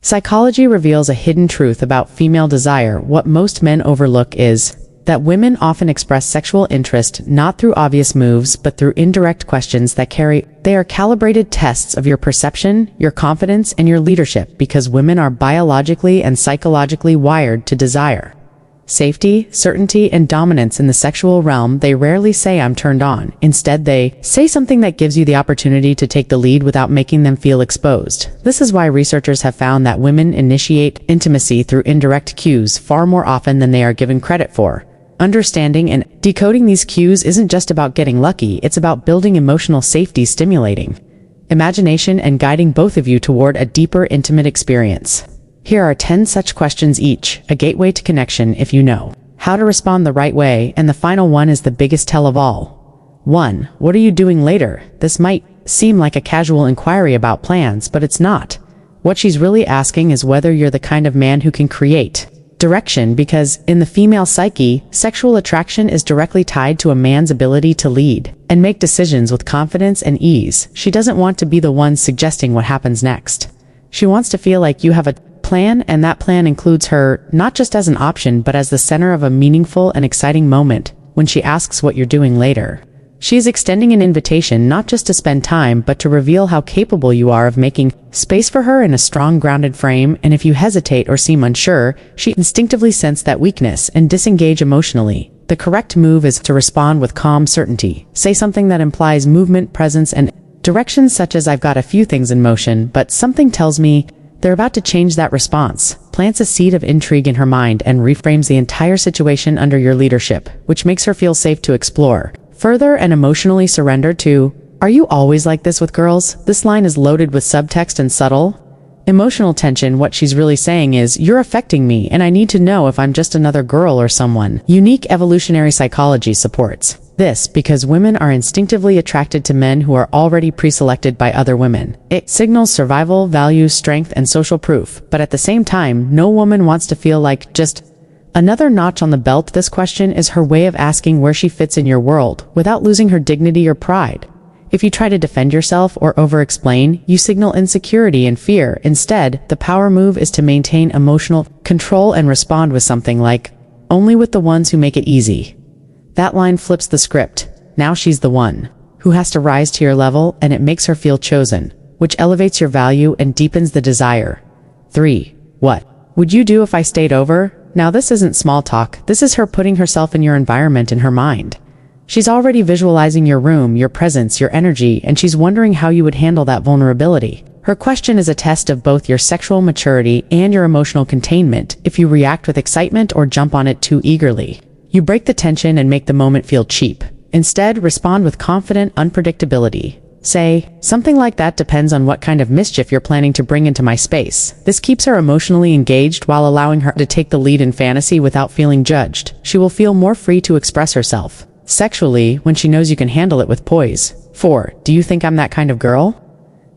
Psychology reveals a hidden truth about female desire. What most men overlook is that women often express sexual interest not through obvious moves but through indirect questions that carry. They are calibrated tests of your perception, your confidence, and your leadership, because women are biologically and psychologically wired to desire safety, certainty, and dominance in the sexual realm. They rarely say "I'm turned on." Instead, they say something that gives you the opportunity to take the lead without making them feel exposed. This is why researchers have found that women initiate intimacy through indirect cues far more often than they are given credit for. Understanding and decoding these cues isn't just about getting lucky, it's about building emotional safety, stimulating imagination, and guiding both of you toward a deeper, intimate experience. Here are 10 such questions each, a gateway to connection if you know how to respond the right way, and the final one is the biggest tell of all. 1. What are you doing later? This might seem like a casual inquiry about plans, but it's not. What she's really asking is whether you're the kind of man who can create direction, because in the female psyche, sexual attraction is directly tied to a man's ability to lead and make decisions with confidence and ease. She doesn't want to be the one suggesting what happens next. She wants to feel like you have a plan, and that plan includes her, not just as an option but as the center of a meaningful and exciting moment. When she asks what you're doing later, she is extending an invitation not just to spend time but to reveal how capable you are of making space for her in a strong, grounded frame. And if you hesitate or seem unsure, she instinctively senses that weakness and disengage emotionally. The correct move is to respond with calm certainty. Say something that implies movement, presence, and directions, such as "I've got a few things in motion, but something tells me they're about to change." That response plants a seed of intrigue in her mind and reframes the entire situation under your leadership, which makes her feel safe to explore further and emotionally surrender to. Are you always like this with girls? This line is loaded with subtext and subtle emotional tension. What she's really saying is, "You're affecting me, and I need to know if I'm just another girl or someone." Unique evolutionary psychology supports this because women are instinctively attracted to men who are already pre-selected by other women. It signals survival, values, strength, and social proof. But at the same time, no woman wants to feel like just another notch on the belt. This question is her way of asking where she fits in your world without losing her dignity or pride. If you try to defend yourself or over-explain, you signal insecurity and fear. Instead, the power move is to maintain emotional control and respond with something like, "Only with the ones who make it easy." That line flips the script. Now she's the one who has to rise to your level, and it makes her feel chosen, which elevates your value and deepens the desire. 3. What would you do if I stayed over? Now this isn't small talk. This is her putting herself in your environment in her mind. She's already visualizing your room, your presence, your energy, and she's wondering how you would handle that vulnerability. Her question is a test of both your sexual maturity and your emotional containment. If you react with excitement or jump on it too eagerly, you break the tension and make the moment feel cheap. Instead, respond with confident unpredictability. Say something like, "That depends on what kind of mischief you're planning to bring into my space." This keeps her emotionally engaged while allowing her to take the lead in fantasy without feeling judged. She will feel more free to express herself sexually when she knows you can handle it with poise. 4. Do you think I'm that kind of girl?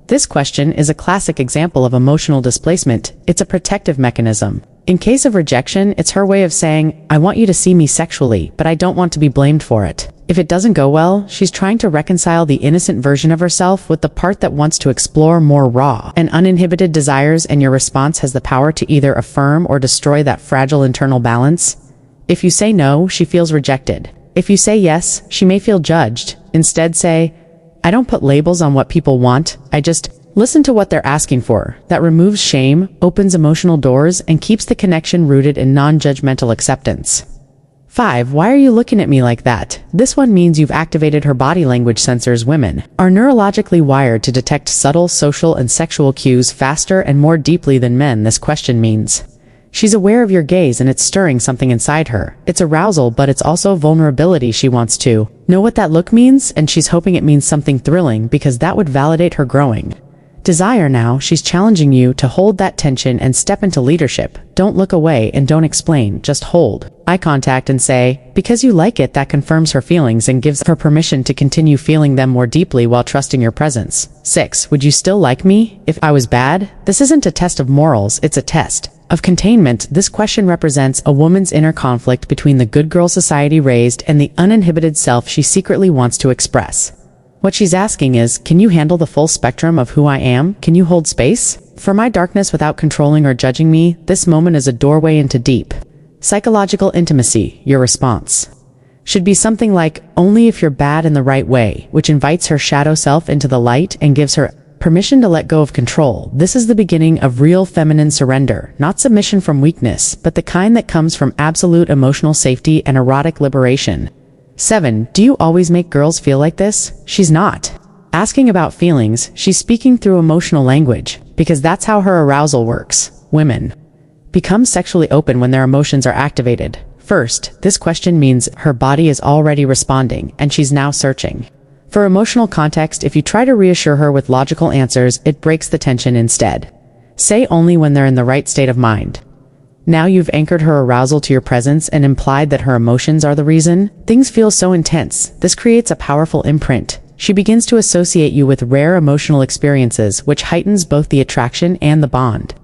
This question is a classic example of emotional displacement. It's a protective mechanism. In case of rejection, it's her way of saying, "I want you to see me sexually, but I don't want to be blamed for it." If it doesn't go well, she's trying to reconcile the innocent version of herself with the part that wants to explore more raw and uninhibited desires, and your response has the power to either affirm or destroy that fragile internal balance. If you say no, she feels rejected. If you say yes, she may feel judged. Instead say, "I don't put labels on what people want, I just listen to what they're asking for." That removes shame, opens emotional doors, and keeps the connection rooted in non-judgmental acceptance. 5. Why are you looking at me like that? This one means you've activated her body language sensors. Women are neurologically wired to detect subtle social and sexual cues faster and more deeply than men. This question means she's aware of your gaze and it's stirring something inside her. It's arousal, but it's also vulnerability. She wants to know what that look means, and she's hoping it means something thrilling because that would validate her growing desire. Now she's challenging you to hold that tension and step into leadership. Don't look away and don't explain, just hold eye contact and say, "Because you like it." That confirms her feelings and gives her permission to continue feeling them more deeply while trusting your presence. 6. Would you still like me if I was bad? This isn't a test of morals, it's a test of containment. This question represents a woman's inner conflict between the good girl society raised and the uninhibited self she secretly wants to express. What she's asking is, can you handle the full spectrum of who I am? Can you hold space? For my darkness without controlling or judging me, this moment is a doorway into deep psychological intimacy. Your response should be something like, only if you're bad in the right way, which invites her shadow self into the light and gives her permission to let go of control. This is the beginning of real feminine surrender, not submission from weakness, but the kind that comes from absolute emotional safety and erotic liberation. 7. Do you always make girls feel like this? She's not asking about feelings, she's speaking through emotional language, because that's how her arousal works. Women become sexually open when their emotions are activated. First, this question means her body is already responding, and she's now searching for emotional context. If you try to reassure her with logical answers, it breaks the tension instead. Say only when they're in the right state of mind. Now you've anchored her arousal to your presence and implied that her emotions are the reason. Things feel so intense. This creates a powerful imprint. She begins to associate you with rare emotional experiences, which heightens both the attraction and the bond,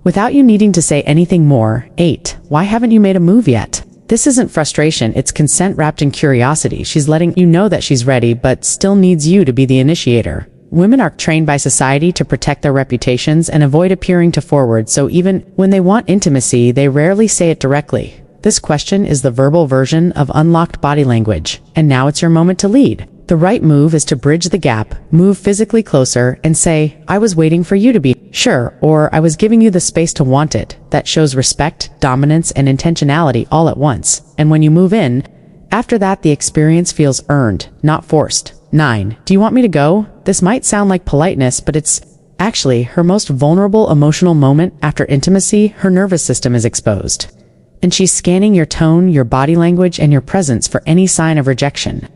without you needing to say anything more. 8. Why haven't you made a move yet? This isn't frustration, it's consent wrapped in curiosity. She's letting you know that she's ready, but still needs you to be the initiator. Women are trained by society to protect their reputations and avoid appearing too forward, so even when they want intimacy, they rarely say it directly. This question is the verbal version of unlocked body language, and now it's your moment to lead. The right move is to bridge the gap, move physically closer, and say, I was waiting for you to be sure, or I was giving you the space to want it. That shows respect, dominance, and intentionality all at once. And when you move in, after that the experience feels earned, not forced. 9. Do you want me to go? This might sound like politeness, but it's actually her most vulnerable emotional moment. After intimacy, her nervous system is exposed, and she's scanning your tone, your body language, and your presence for any sign of rejection.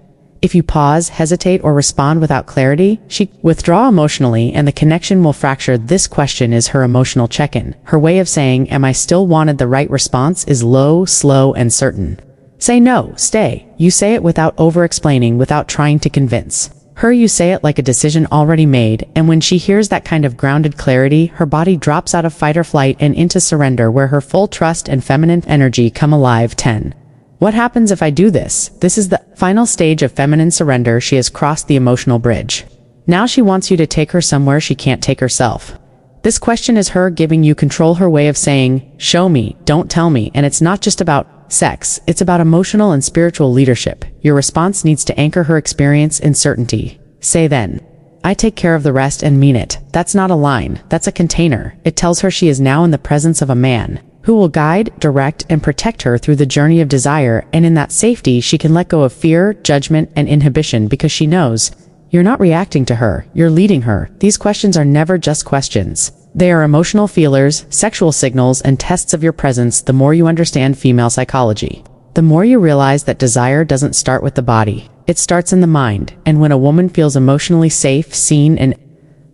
If you pause, hesitate, or respond without clarity, she withdraw emotionally and the connection will fracture. This question is her emotional check-in. Her way of saying, am I still wanted? The right response is low, slow, and certain. Say no, stay. You say it without over-explaining, without trying to convince her. You say it like a decision already made, and when she hears that kind of grounded clarity, her body drops out of fight or flight and into surrender, where her full trust and feminine energy come alive. 10. What happens if I do this? This is the final stage of feminine surrender. She has crossed the emotional bridge. Now she wants you to take her somewhere she can't take herself. This question is her giving you control, her way of saying, show me, don't tell me. And it's not just about sex, it's about emotional and spiritual leadership. Your response needs to anchor her experience in certainty. Say then, I take care of the rest, and mean it. That's not a line, that's a container. It tells her she is now in the presence of a man who will guide, direct, and protect her through the journey of desire, and in that safety she can let go of fear, judgment, and inhibition, because she knows you're not reacting to her, you're leading her. These questions are never just questions. They are emotional feelers, sexual signals, and tests of your presence. The more you understand female psychology, the more you realize that desire doesn't start with the body, it starts in the mind. And when a woman feels emotionally safe, seen, and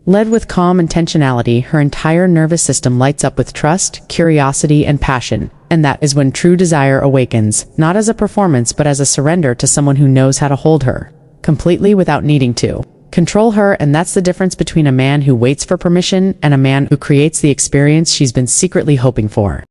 led with calm intentionality, her entire nervous system lights up with trust, curiosity, and passion. And that is when true desire awakens, not as a performance but as a surrender to someone who knows how to hold her completely without needing to control her. And that's the difference between a man who waits for permission and a man who creates the experience she's been secretly hoping for.